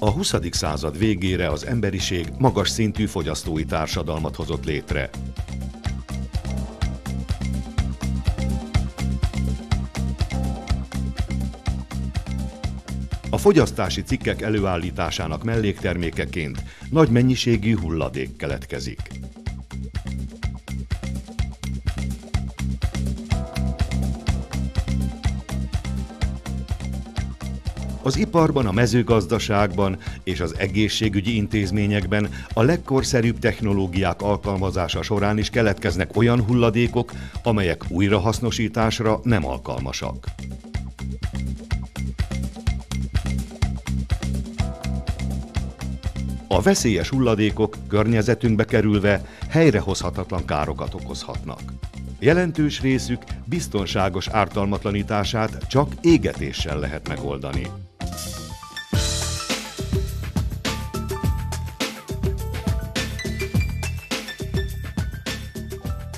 A 20. század végére az emberiség magas szintű fogyasztói társadalmat hozott létre. A fogyasztási cikkek előállításának melléktermékeként nagy mennyiségű hulladék keletkezik. Az iparban, a mezőgazdaságban és az egészségügyi intézményekben a legkorszerűbb technológiák alkalmazása során is keletkeznek olyan hulladékok, amelyek újrahasznosításra nem alkalmasak. A veszélyes hulladékok környezetünkbe kerülve helyrehozhatatlan károkat okozhatnak. Jelentős részük biztonságos ártalmatlanítását csak égetéssel lehet megoldani.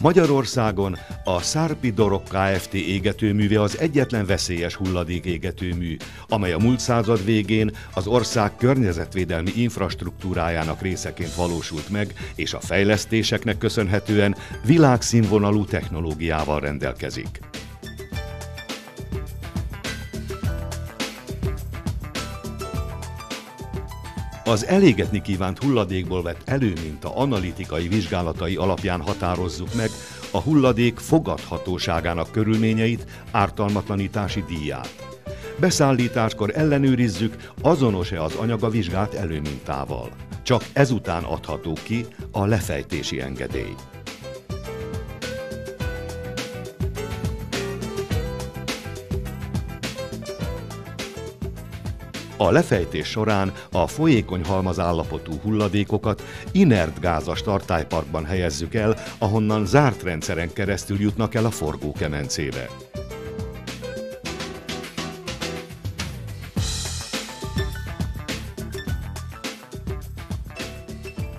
Magyarországon a SARPI Dorog Kft. Égetőműve az egyetlen veszélyes hulladék égetőmű, amely a múlt század végén az ország környezetvédelmi infrastruktúrájának részeként valósult meg, és a fejlesztéseknek köszönhetően világszínvonalú technológiával rendelkezik. Az elégetni kívánt hulladékból vett előminta analitikai vizsgálatai alapján határozzuk meg a hulladék fogadhatóságának körülményeit, ártalmatlanítási díját. Beszállításkor ellenőrizzük, azonos-e az anyag a vizsgált előmintával. Csak ezután adható ki a lefejtési engedély. A lefejtés során a folyékony halmazállapotú hulladékokat inert gázas tartályparkban helyezzük el, ahonnan zárt rendszeren keresztül jutnak el a forgókemencébe.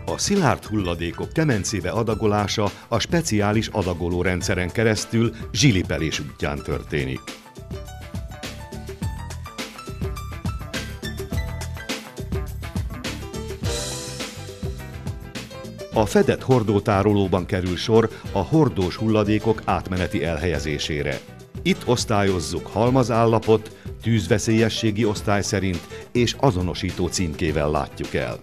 A szilárd hulladékok kemencébe adagolása a speciális adagoló rendszeren keresztül zsilipelés útján történik. A fedett hordótárolóban kerül sor a hordós hulladékok átmeneti elhelyezésére. Itt osztályozzuk halmazállapot, tűzveszélyességi osztály szerint és azonosító címkével látjuk el.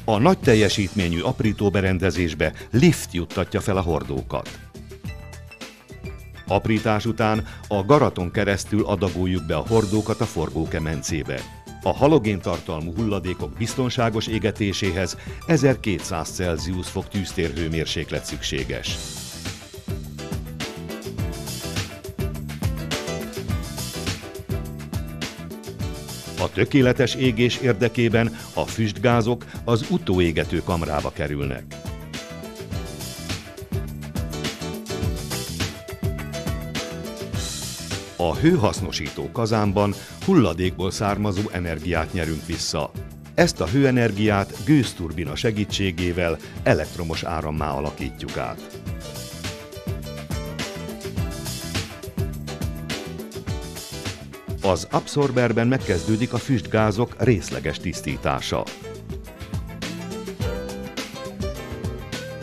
A nagy teljesítményű aprítóberendezésbe lift juttatja fel a hordókat. Aprítás után a garaton keresztül adagoljuk be a hordókat a forgókemencébe. A halogéntartalmú hulladékok biztonságos égetéséhez 1200 Celsius fok tűztérhőmérséklet szükséges. A tökéletes égés érdekében a füstgázok az utóégető kamrába kerülnek. A hőhasznosító kazánban hulladékból származó energiát nyerünk vissza. Ezt a hőenergiát gőzturbina segítségével elektromos árammá alakítjuk át. Az abszorberben megkezdődik a füstgázok részleges tisztítása.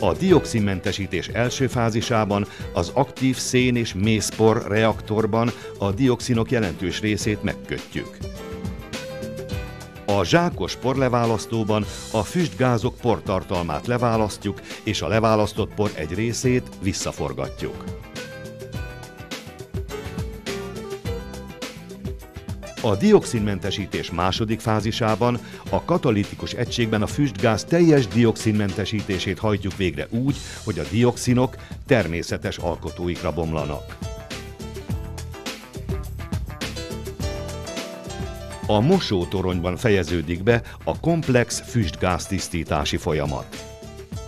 A dioxinmentesítés első fázisában az aktív szén- és mészpor reaktorban a dioxinok jelentős részét megkötjük. A zsákos porleválasztóban a füstgázok portartalmát leválasztjuk, és a leválasztott por egy részét visszaforgatjuk. A dioxinmentesítés második fázisában a katalitikus egységben a füstgáz teljes dioxinmentesítését hajtjuk végre úgy, hogy a dioxinok természetes alkotóikra bomlanak. A mosótoronyban fejeződik be a komplex füstgáztisztítási folyamat.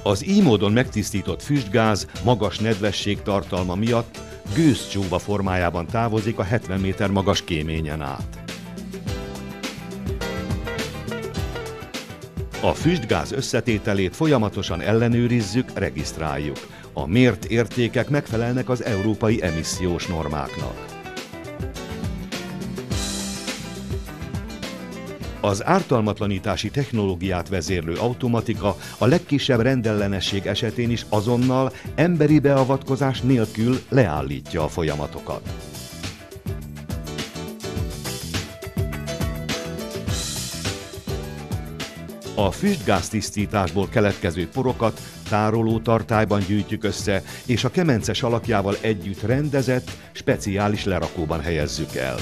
Az így módon megtisztított füstgáz magas nedvesség tartalma miatt gőzcsóva formájában távozik a 70 méter magas kéményen át. A füstgáz összetételét folyamatosan ellenőrizzük, regisztráljuk. A mért értékek megfelelnek az európai emissziós normáknak. Az ártalmatlanítási technológiát vezérlő automatika a legkisebb rendellenesség esetén is azonnal, emberi beavatkozás nélkül leállítja a folyamatokat. A füstgáztisztításból keletkező porokat tároló tartályban gyűjtjük össze, és a kemence salakjával együtt rendezett, speciális lerakóban helyezzük el.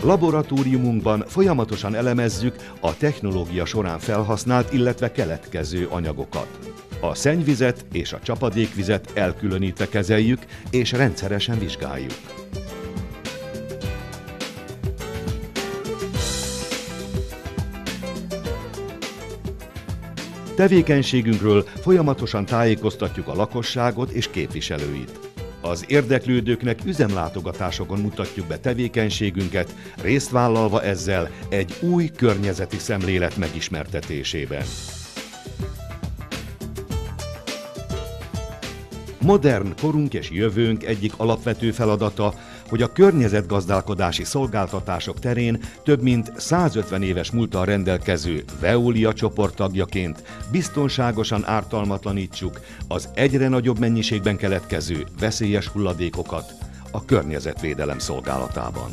Laboratóriumunkban folyamatosan elemezzük a technológia során felhasznált, illetve keletkező anyagokat. A szennyvizet és a csapadékvizet elkülönítve kezeljük és rendszeresen vizsgáljuk. Tevékenységünkről folyamatosan tájékoztatjuk a lakosságot és képviselőit. Az érdeklődőknek üzemlátogatásokon mutatjuk be tevékenységünket, részt vállalva ezzel egy új környezeti szemlélet megismertetésében. Modern korunk és jövőnk egyik alapvető feladata, hogy a környezetgazdálkodási szolgáltatások terén több mint 150 éves múlttal rendelkező Veolia csoport tagjaként biztonságosan ártalmatlanítsuk az egyre nagyobb mennyiségben keletkező veszélyes hulladékokat a környezetvédelem szolgálatában.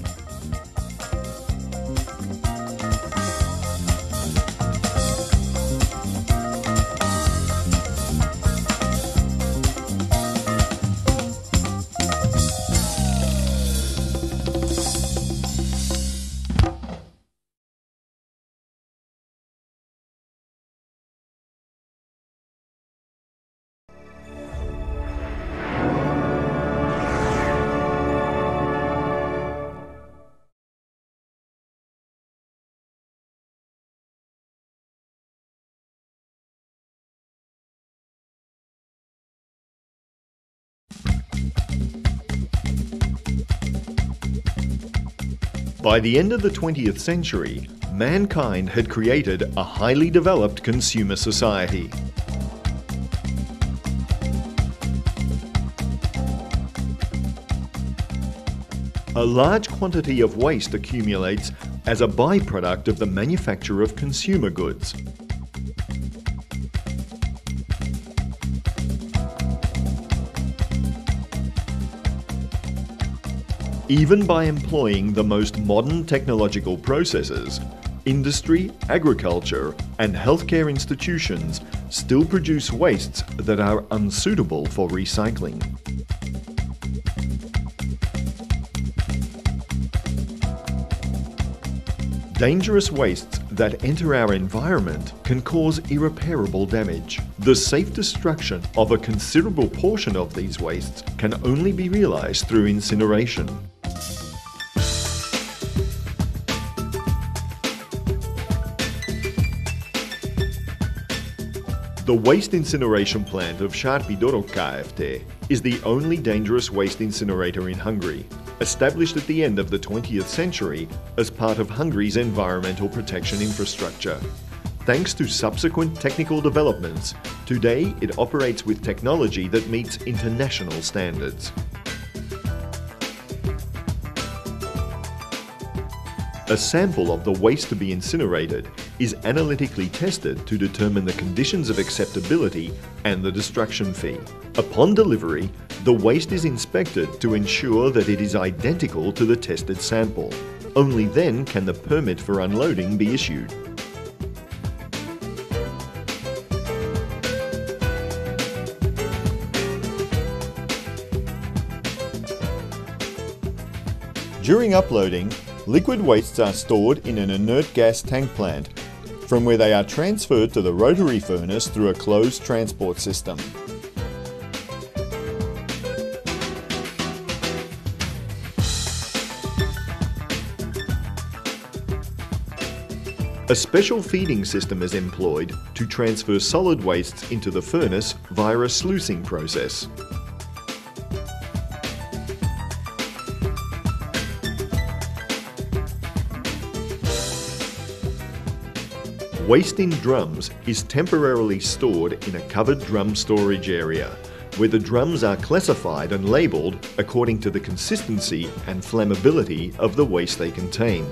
By the end of the 20th century, mankind had created a highly developed consumer society. A large quantity of waste accumulates as a byproduct of the manufacture of consumer goods. Even by employing the most modern technological processes, industry, agriculture, and healthcare institutions still produce wastes that are unsuitable for recycling. Dangerous wastes that enter our environment can cause irreparable damage. The safe destruction of a considerable portion of these wastes can only be realized through incineration. The waste incineration plant of SARPI Dorog Kft is the only dangerous waste incinerator in Hungary, established at the end of the 20th century as part of Hungary's environmental protection infrastructure. Thanks to subsequent technical developments, today it operates with technology that meets international standards. A sample of the waste to be incinerated is analytically tested to determine the conditions of acceptability and the destruction fee. Upon delivery, the waste is inspected to ensure that it is identical to the tested sample. Only then can the permit for unloading be issued. During uploading, liquid wastes are stored in an inert gas tank plant, from where they are transferred to the rotary furnace through a closed transport system. A special feeding system is employed to transfer solid wastes into the furnace via a sluicing process. Waste in drums is temporarily stored in a covered drum storage area, where the drums are classified and labelled according to the consistency and flammability of the waste they contain.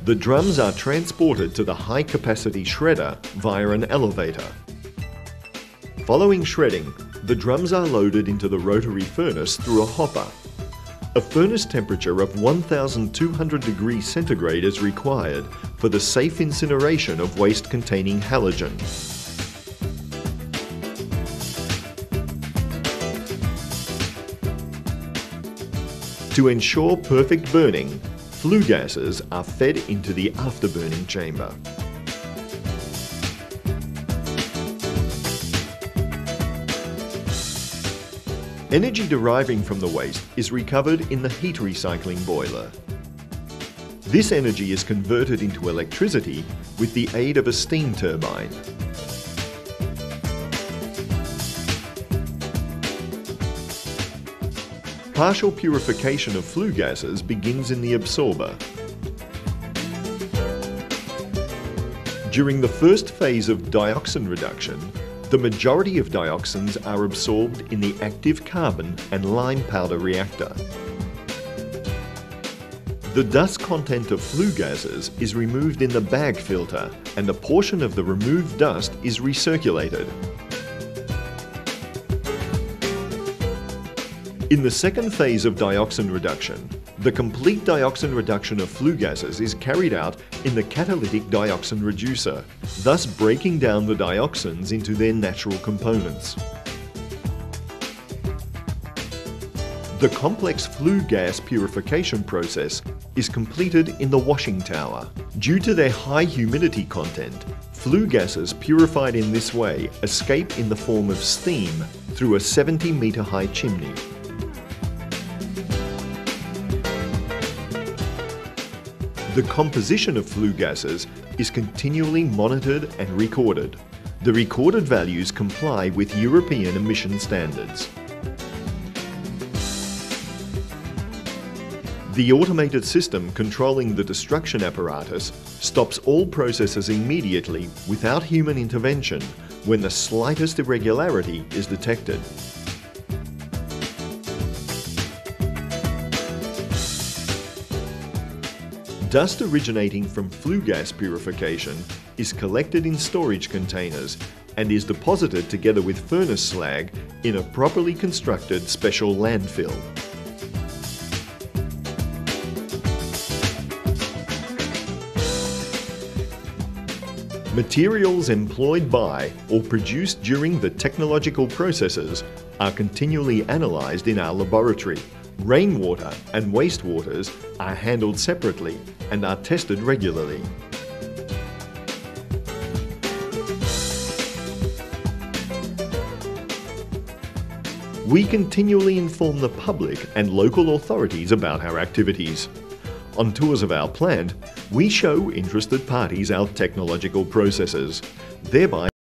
The drums are transported to the high-capacity shredder via an elevator. Following shredding, the drums are loaded into the rotary furnace through a hopper. A furnace temperature of 1200 degrees centigrade is required for the safe incineration of waste containing halogen. To ensure perfect burning, flue gases are fed into the afterburning chamber. Energy deriving from the waste is recovered in the heat recycling boiler. This energy is converted into electricity with the aid of a steam turbine. Partial purification of flue gases begins in the absorber. During the first phase of dioxin reduction, the majority of dioxins are absorbed in the active carbon and lime powder reactor. The dust content of flue gases is removed in the bag filter, and a portion of the removed dust is recirculated. In the second phase of dioxin reduction, the complete dioxin reduction of flue gases is carried out in the catalytic dioxin reducer, thus breaking down the dioxins into their natural components. The complex flue gas purification process is completed in the washing tower. Due to their high humidity content, flue gases purified in this way escape in the form of steam through a 70-metre high chimney. The composition of flue gases is continually monitored and recorded. The recorded values comply with European emission standards. The automated system controlling the destruction apparatus stops all processes immediately without human intervention when the slightest irregularity is detected. Dust originating from flue gas purification is collected in storage containers and is deposited together with furnace slag in a properly constructed special landfill. Materials employed by or produced during the technological processes are continually analysed in our laboratory. Rainwater and wastewaters are handled separately and are tested regularly. We continually inform the public and local authorities about our activities. On tours of our plant, we show interested parties our technological processes, thereby